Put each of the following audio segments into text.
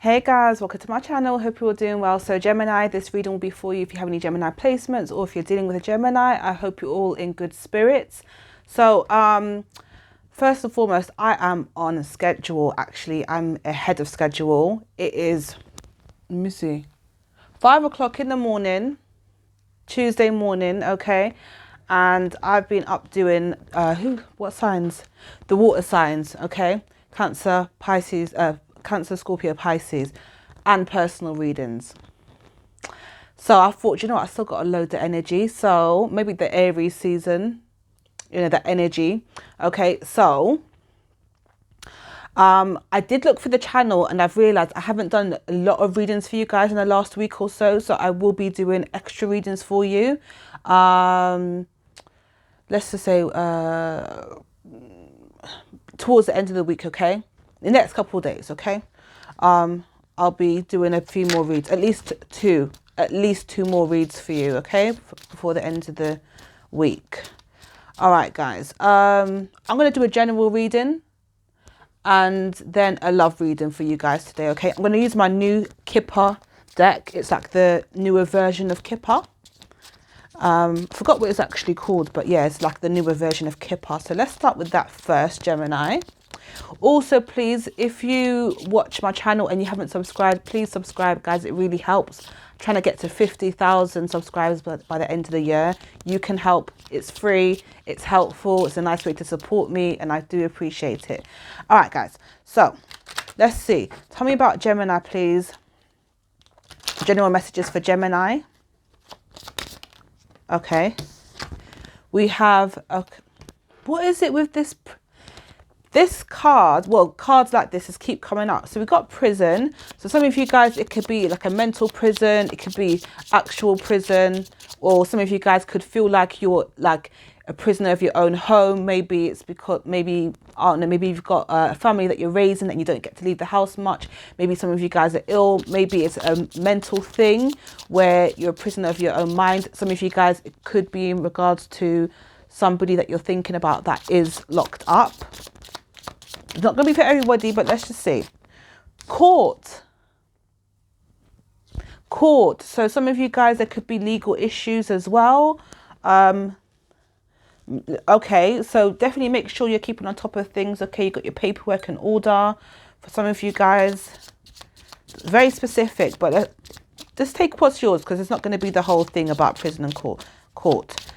Hey guys, welcome to my channel. Hope you're all doing well. So Gemini, this reading will be for you if you have any Gemini placements or if you're dealing with a Gemini. I hope you're all in good spirits. So first and foremost, I am on schedule. Actually, I'm ahead of schedule. It is, let me see, 5 o'clock in the morning, Tuesday morning, okay? And I've been up doing, what signs? The water signs, okay? Cancer, Pisces, Cancer, Scorpio, Pisces, and personal readings. So I thought, you know what, I still got a load of energy. So maybe the Aries season, you know, that energy. Okay, so I did look for the channel and I've realized I haven't done a lot of readings for you guys in the last week or so. So I will be doing extra readings for you. Let's just say towards the end of the week, okay? The next couple of days, okay? I'll be doing a few more reads, at least two more reads for you, okay? Before the end of the week. All right, guys. I'm going to do a general reading and then a love reading for you guys today, okay? I'm going to use my new Kipper deck. It's like the newer version of Kipper. Forgot what it's actually called, but yeah, it's like the newer version of Kipper. So let's start with that first, Gemini. Also, please, if you watch my channel and you haven't subscribed, please subscribe, guys. It really helps. I'm trying to get to 50,000 subscribers by the end of the year. You can help. It's free. It's helpful. It's a nice way to support me, and I do appreciate it. All right, guys. So let's see. Tell me about Gemini, please. General messages for Gemini. Okay. We have, okay. What is it with this card? Well, cards like this just keep coming up. So we've got prison. So some of you guys, it could be like a mental prison. It could be actual prison. Or some of you guys could feel like you're like a prisoner of your own home. Maybe it's because, maybe, I don't know, maybe you've got a family that you're raising and you don't get to leave the house much. Maybe some of you guys are ill. Maybe it's a mental thing where you're a prisoner of your own mind. Some of you guys, it could be in regards to somebody that you're thinking about that is locked up. It's not going to be for everybody, but let's just see. Court. So some of you guys, there could be legal issues as well. Okay, so definitely make sure you're keeping on top of things. Okay, you got your paperwork in order. For some of you guys, very specific, but just take what's yours because it's not going to be the whole thing about prison and court.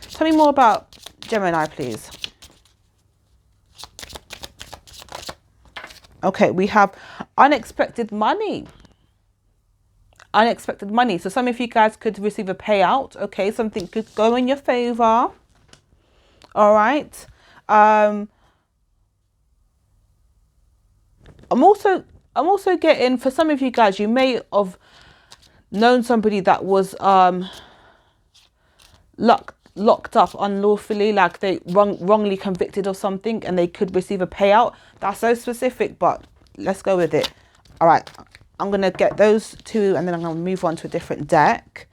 Tell me more about Gemini, please. Okay, we have unexpected money. Unexpected money. So some of you guys could receive a payout. Okay, something could go in your favor. All right. I'm also getting, for some of you guys, you may have known somebody that was locked up unlawfully, like they wrongly convicted of something, and they could receive a payout. That's so specific, but let's go with it. All right, I'm gonna get those two and then I'm gonna move on to a different deck.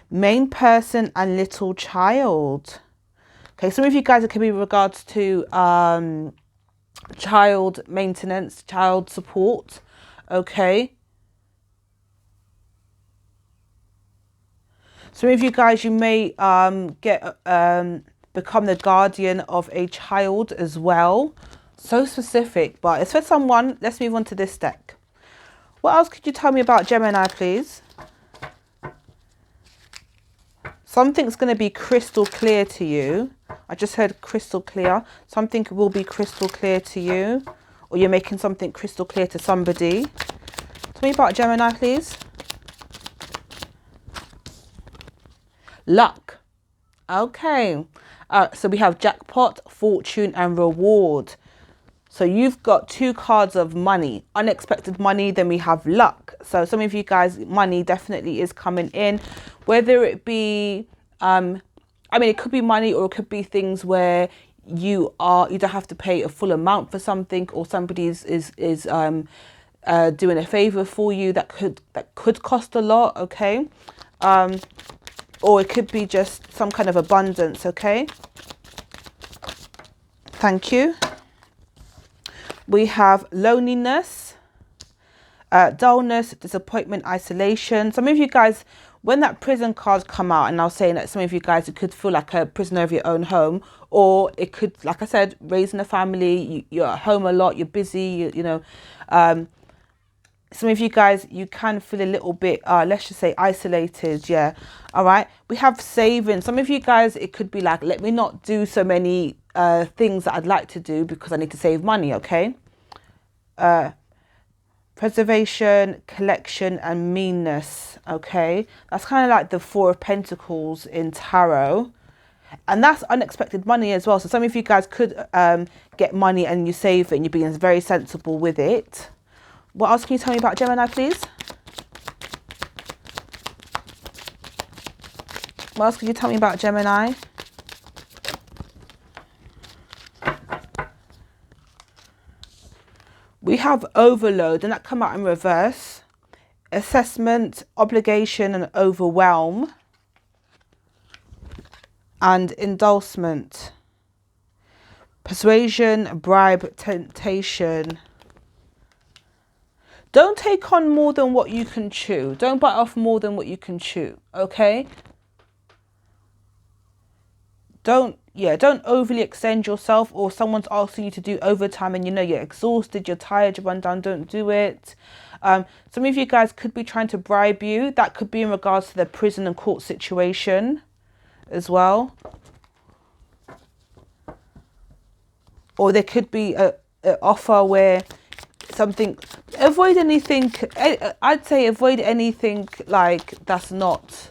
Main person and little child. Okay, some of you guys, it could be in regards to child maintenance, child support. Okay, some of you guys, you may become the guardian of a child as well. So specific, but it's for someone. Let's move on to this deck. What else could you tell me about Gemini, please? Something's going to be crystal clear to you. I just heard crystal clear. Something will be crystal clear to you, or you're making something crystal clear to somebody. Tell me about Gemini, please. Luck. Okay. So we have jackpot, fortune, and reward. So you've got two cards of money, unexpected money. Then we have luck. So some of you guys, money definitely is coming in, whether it be, I mean, it could be money, or it could be things where you don't have to pay a full amount for something, or somebody is doing a favor for you that could cost a lot. Okay. Or it could be just some kind of abundance. Okay. Thank you. We have loneliness. Dullness, disappointment, isolation. Some of you guys, when that prison card come out, and I was saying that some of you guys, it could feel like a prisoner of your own home, or it could, like I said, raising a family, you're at home a lot, you're busy, you know, some of you guys, you can feel a little bit, let's just say isolated. Yeah. All right. We have saving. Some of you guys, it could be like, let me not do so many things that I'd like to do because I need to save money. Okay. Preservation, collection, and meanness. Okay. That's kind of like the Four of Pentacles in tarot. And that's unexpected money as well. So some of you guys could get money and you save it and you're being very sensible with it. What else can you tell me about Gemini, please? What else can you tell me about Gemini? We have overload, and that come out in reverse. Assessment, obligation, and overwhelm. And indulgence. Persuasion, bribe, temptation. Don't take on more than what you can chew. Don't bite off more than what you can chew, okay? Don't overly extend yourself, or someone's asking you to do overtime and you know you're exhausted, you're tired, you're run down, don't do it. Some of you guys could be trying to bribe you. That could be in regards to the prison and court situation as well. Or there could be an offer where something, avoid anything, I'd say avoid anything like that's not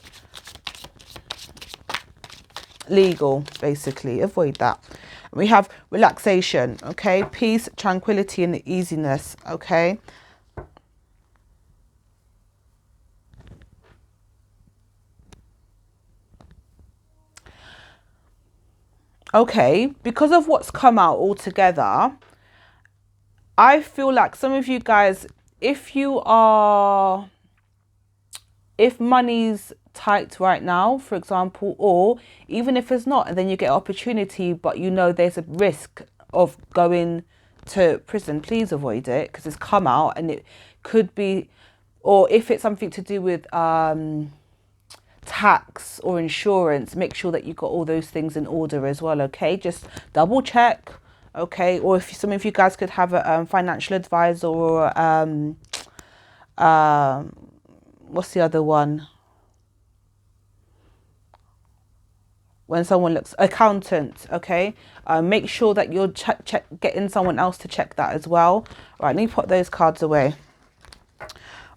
legal, basically. Avoid that. We have relaxation, okay? Peace, tranquility, and easiness, okay? Okay, because of what's come out altogether, I feel like some of you guys, if money's tight right now, for example, or even if it's not, and then you get opportunity, but you know there's a risk of going to prison, please avoid it, because it's come out and it could be, or if it's something to do with tax or insurance, make sure that you've got all those things in order as well, okay? Just double check. Okay, or if some of you guys could have a financial advisor, or what's the other one? When someone looks, accountant, okay? Make sure that you're getting someone else to check that as well. Right, let me put those cards away.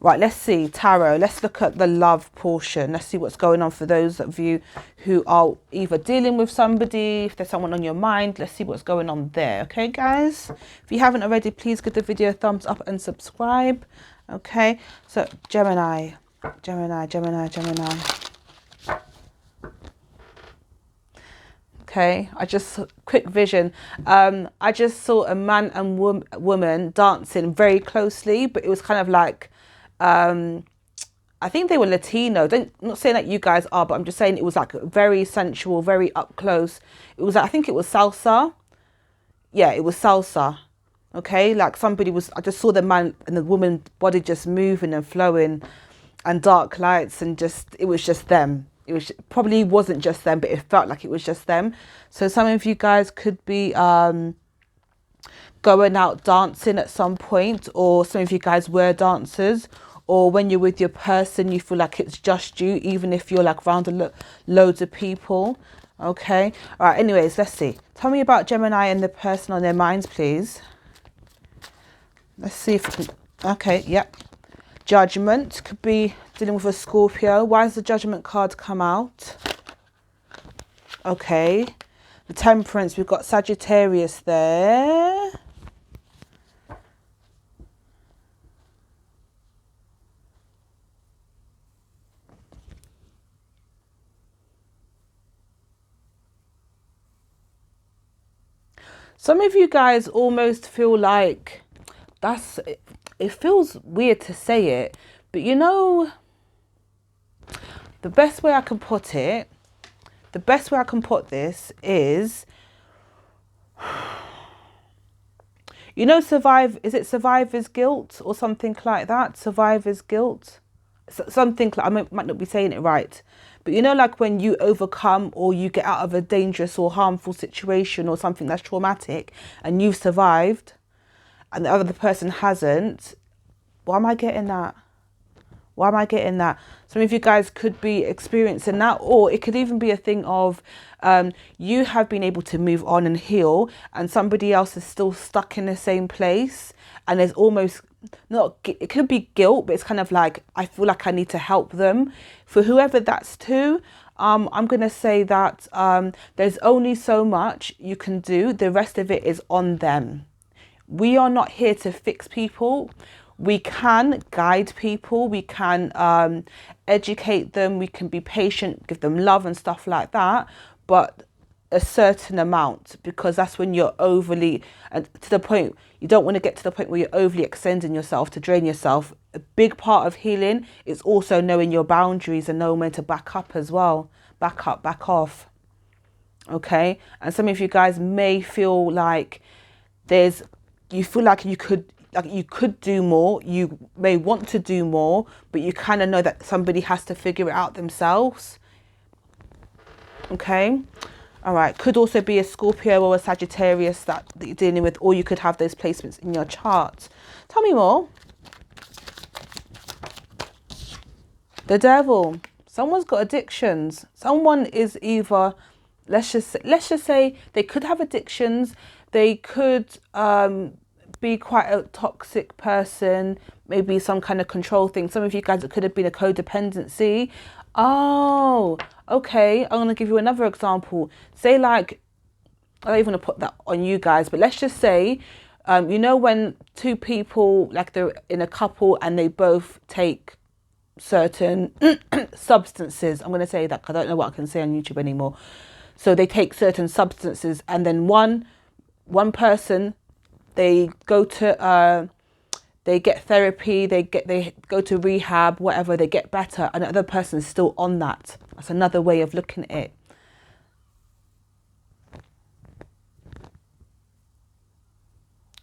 Right, let's see, tarot. Let's look at the love portion. Let's see what's going on for those of you who are either dealing with somebody, if there's someone on your mind. Let's see what's going on there. Okay, guys? If you haven't already, please give the video a thumbs up and subscribe. Okay, so Gemini. Okay, quick vision. I just saw a man and woman dancing very closely, but it was kind of like, I think they were Latino. Not saying that you guys are, but I'm just saying it was like very sensual, very up close. It was, I think it was salsa. Yeah, it was salsa. Okay, like I just saw the man and the woman body just moving and flowing, and dark lights, and it was just them. Probably wasn't just them, but it felt like it was just them. So some of you guys could be going out dancing at some point, or some of you guys were dancers, or when you're with your person, you feel like it's just you, even if you're like around loads of people. Okay. All right. Anyways, let's see. Tell me about Gemini and the person on their minds, please. Let's see if, okay. Yep. Judgment could be dealing with a Scorpio. Why has the Judgment card come out? Okay. The Temperance, we've got Sagittarius there. Some of you guys almost feel like it feels weird to say it, but you know, the best way I can put this is, You know, is it survivor's guilt or something like that? Survivor's guilt? Something like, I might not be saying it right. But you know, like when you overcome or you get out of a dangerous or harmful situation or something that's traumatic and you've survived and the other person hasn't. Why am I getting that? Why am I getting that? Some of you guys could be experiencing that, or it could even be a thing of you have been able to move on and heal, and somebody else is still stuck in the same place, and there's almost not, it could be guilt, but it's kind of like, I feel like I need to help them. For whoever that's to, I'm going to say that there's only so much you can do. The rest of it is on them. We are not here to fix people. We can guide people, we can educate them, we can be patient, give them love and stuff like that, but a certain amount, because that's when you're overly, and to the point, you don't want to get to the point where you're overly extending yourself to drain yourself. A big part of healing is also knowing your boundaries and knowing when to back up as well. Back up, back off. Okay? And some of you guys may feel like you feel like you could do more, you may want to do more, but you kind of know that somebody has to figure it out themselves. Okay, all right. Could also be a Scorpio or a Sagittarius that you're dealing with, or you could have those placements in your chart. Tell me more. The Devil. Someone's got addictions. Someone is either, let's just say they could have addictions. They could be quite a toxic person, maybe some kind of control thing. Some of you guys, it could have been a codependency. Oh, okay. I'm going to give you another example. Say like, I don't even want to put that on you guys, but let's just say, you know, when two people, like they're in a couple and they both take certain substances. I'm going to say that because I don't know what I can say on YouTube anymore. So they take certain substances, and then one person, they go to they get therapy, they go to rehab, whatever, they get better, and the other person is still on that. That's another way of looking at it.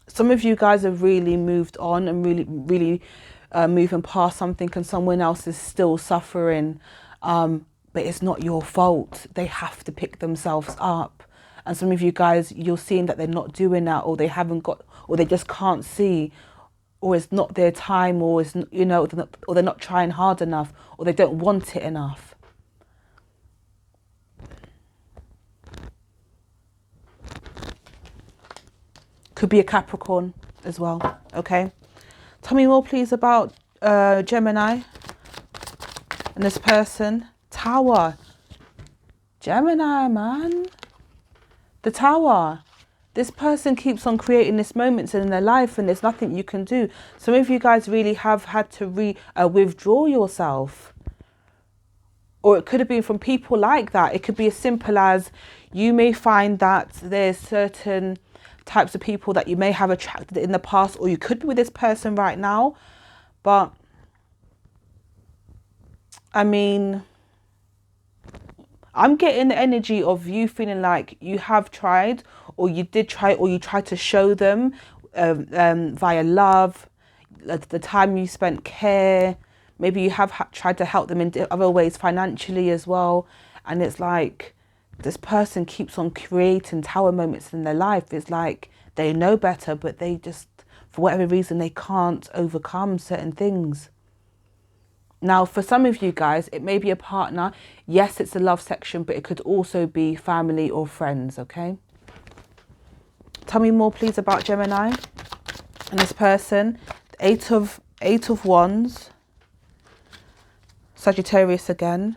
Some of you guys have really moved on and really moving past something, and someone else is still suffering, but it's not your fault. They have to pick themselves up. And some of you guys, you're seeing that they're not doing that, or they haven't got, or they just can't see, or it's not their time, or it's, you know, or they're not trying hard enough, or they don't want it enough. Could be a Capricorn as well. Okay, tell me more, please, about Gemini and this person. Tower. Gemini, man. The Tower. This person keeps on creating these moments in their life, and there's nothing you can do. Some of you guys really have had to withdraw yourself. Or it could have been from people like that. It could be as simple as you may find that there's certain types of people that you may have attracted in the past, or you could be with this person right now. But, I mean, I'm getting the energy of you feeling like you have tried, or you did try, or you tried to show them via love, the time you spent, care. Maybe you have tried to help them in other ways, financially as well. And it's like this person keeps on creating tower moments in their life. It's like they know better, but they just, for whatever reason, they can't overcome certain things. Now, for some of you guys, it may be a partner. Yes, it's a love section, but it could also be family or friends, okay? Tell me more, please, about Gemini and this person. Eight of Wands. Sagittarius again.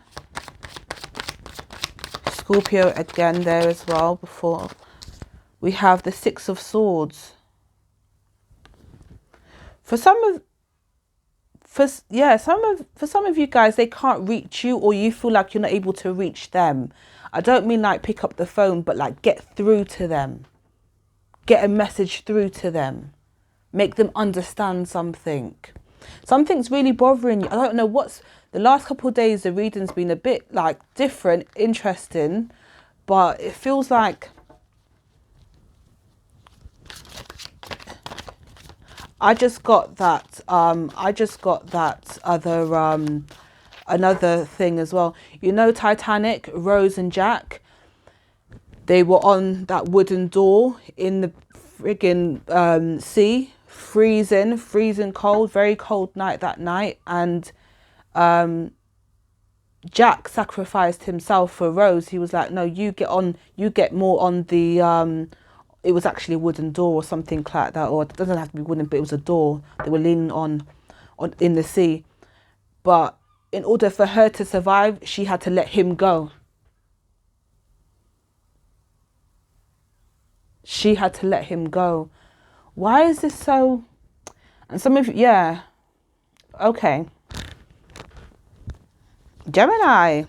Scorpio again there as well before. We have the Six of Swords. For some of you guys, they can't reach you, or you feel like you're not able to reach them. I don't mean like pick up the phone, but like get through to them. Get a message through to them. Make them understand something. Something's really bothering you. I don't know what's, the last couple of days, the reading's been a bit like different, interesting, but it feels like I just got that. I just got that other another thing as well. You know, Titanic, Rose and Jack. They were on that wooden door in the friggin' sea, freezing cold, very cold night that night, and Jack sacrificed himself for Rose. He was like, no, you get on, you get more on the, it was actually a wooden door or something like that, or it doesn't have to be wooden, but it was a door they were leaning on in the sea. But in order for her to survive, she had to let him go. She had to let him go. Why is this so? And some of you, yeah, okay. Gemini,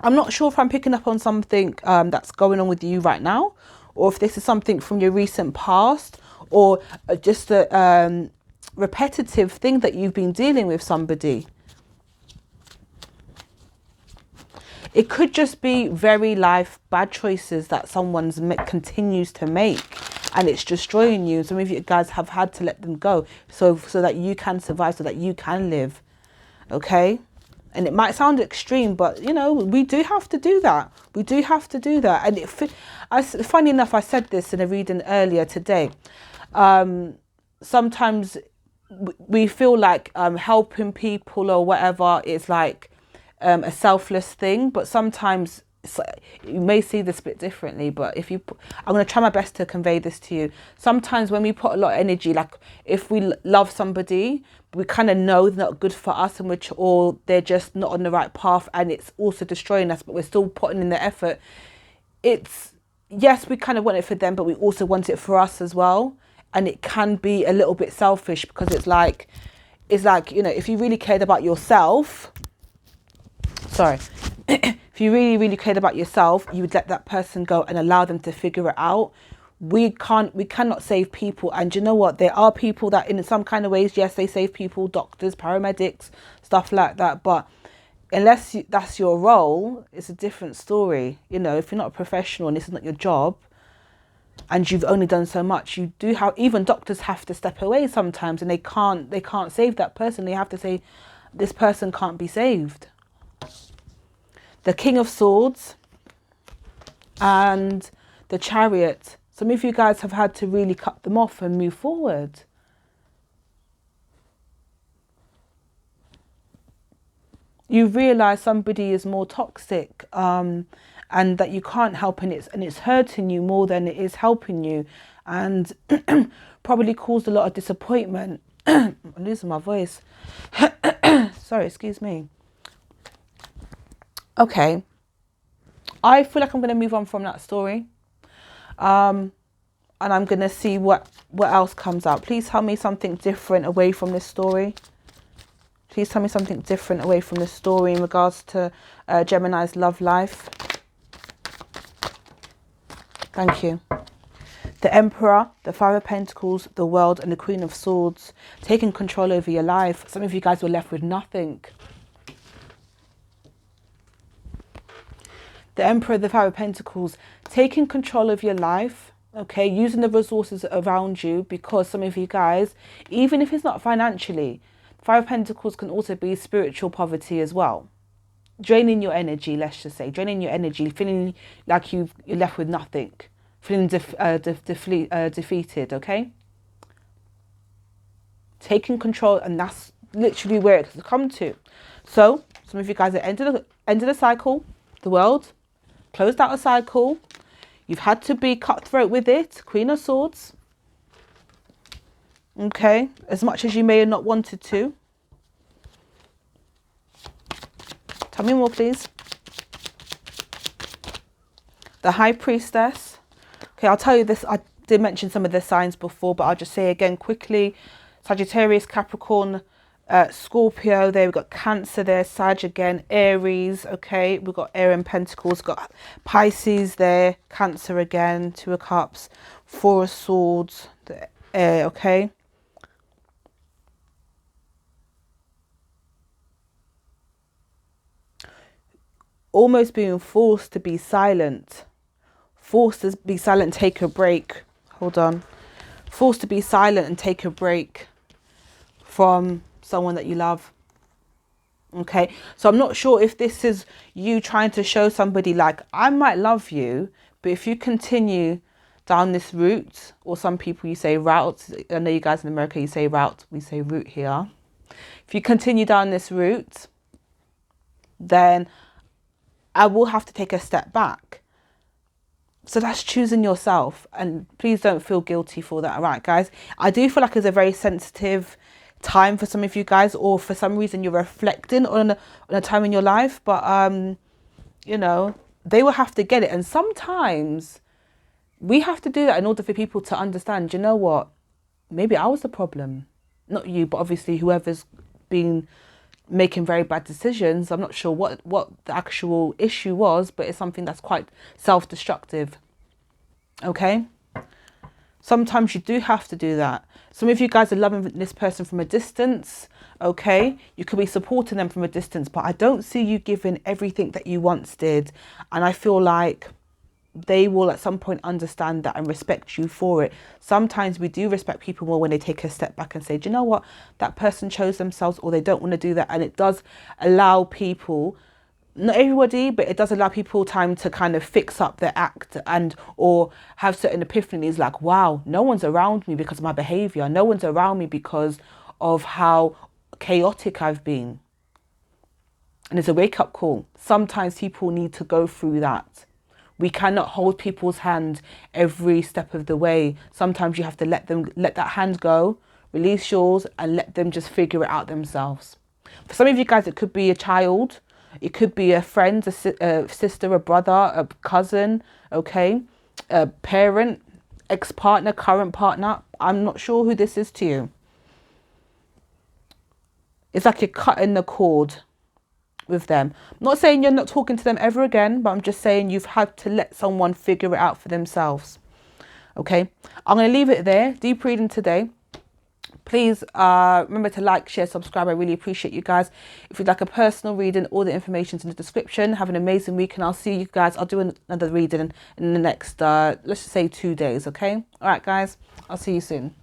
I'm not sure if I'm picking up on something that's going on with you right now, or if this is something from your recent past, or just a repetitive thing that you've been dealing with somebody. It could just be very life bad choices that someone's continues to make, and it's destroying you. Some of you guys have had to let them go so that you can survive, so that you can live. Okay. And it might sound extreme, but, you know, we do have to do that. We do have to do that. And funny enough, I said this in a reading earlier today. Sometimes we feel like helping people or whatever is like a selfless thing. But sometimes you may see this a bit differently. But I'm going to try my best to convey this to you. Sometimes when we put a lot of energy, like if we love somebody, we kind of know they're not good for us, or they're just not on the right path, and it's also destroying us, but we're still putting in the effort. Yes, we kind of want it for them, but we also want it for us as well. And it can be a little bit selfish, because it's like, you know, if you really cared about yourself, if you really cared about yourself, you would let that person go and allow them to figure it out. We cannot save people. And you know what? There are people that in some kind of ways, yes, they save people, doctors, paramedics, stuff like that. But unless that's your role, it's a different story. You know, if you're not a professional and this is not your job and you've only done so much, you do have, even doctors have to step away sometimes, and they can't save that person. They have to say, this person can't be saved. The King of Swords and the Chariot. Some of you guys have had to really cut them off and move forward. You realise somebody is more toxic, and that you can't help, and it's hurting you more than it is helping you, and probably caused a lot of disappointment. I'm losing my voice. Sorry, excuse me. Okay. I feel like I'm going to move on from that story. And I'm going to see what else comes out. Please tell me something different away from this story. Please tell me something different away from this story in regards to Gemini's love life. Thank you. The Emperor, the Five of Pentacles, the World, and the Queen of Swords. Taking control over your life. Some of you guys were left with nothing. The Emperor, the Five of Pentacles, taking control of your life, okay, using the resources around you, because some of you guys, even if it's not financially, Five of Pentacles can also be spiritual poverty as well. Draining your energy, let's just say, draining your energy, feeling like you're left with nothing, feeling defeated, okay? Taking control, and that's literally where it's come to. So, some of you guys are end of the cycle, the World. Closed out a cycle. You've had to be cutthroat with it. Queen of Swords. Okay. As much as you may have not wanted to. Tell me more, please. The High Priestess. Okay, I'll tell you this. I did mention some of the signs before, but I'll just say again quickly. Sagittarius, Capricorn, Scorpio there, we've got Cancer there, Sag again, Aries, okay, we've got Air and Pentacles, we've got Pisces there, Cancer again, Two of Cups, Four of Swords, the Air, okay. Almost being forced to be silent, take a break, hold on. forced to be silent and take a break from someone that you love. Okay, so I'm not sure if this is you trying to show somebody like, I might love you, but if you continue down this route, or some people you say route, I know you guys in America, you say route, we say route here. If you continue down this route, then I will have to take a step back. So that's choosing yourself, and please don't feel guilty for that. All right, guys, I do feel like it's a very sensitive time for some of you guys, or for some reason you're reflecting on a time in your life, but you know, they will have to get it. And sometimes we have to do that in order for people to understand, you know what, maybe I was the problem, not you, but obviously whoever's been making very bad decisions. I'm not sure what the actual issue was, but it's something that's quite self-destructive. Okay, sometimes you do have to do that. Some of you guys are loving this person from a distance. Okay, you could be supporting them from a distance, but I don't see you giving everything that you once did. And I feel like they will at some point understand that and respect you for it. Sometimes we do respect people more when they take a step back and say, do you know what, that person chose themselves, or they don't want to do that. And it does allow people, not everybody, but it does allow people time to kind of fix up their act, and or have certain epiphanies like, wow, no one's around me because of my behavior. No one's around me because of how chaotic I've been. And it's a wake-up call. Sometimes people need to go through that. We cannot hold people's hand every step of the way. Sometimes you have to let that hand go, release yours, and let them just figure it out themselves. For some of you guys, it could be a child, it could be a friend, a sister, a brother, a cousin, okay, a parent, ex-partner, current partner. I'm not sure who this is to you. It's like you're cutting the cord with them. I'm not saying you're not talking to them ever again, but I'm just saying you've had to let someone figure it out for themselves. Okay, I'm going to leave it there. Deep reading today. Please remember to like, share, subscribe. I really appreciate you guys. If you'd like a personal reading, all the information's in the description. Have an amazing week, and I'll see you guys. I'll do another reading in the next let's just say 2 days. Okay, all right guys, I'll see you soon.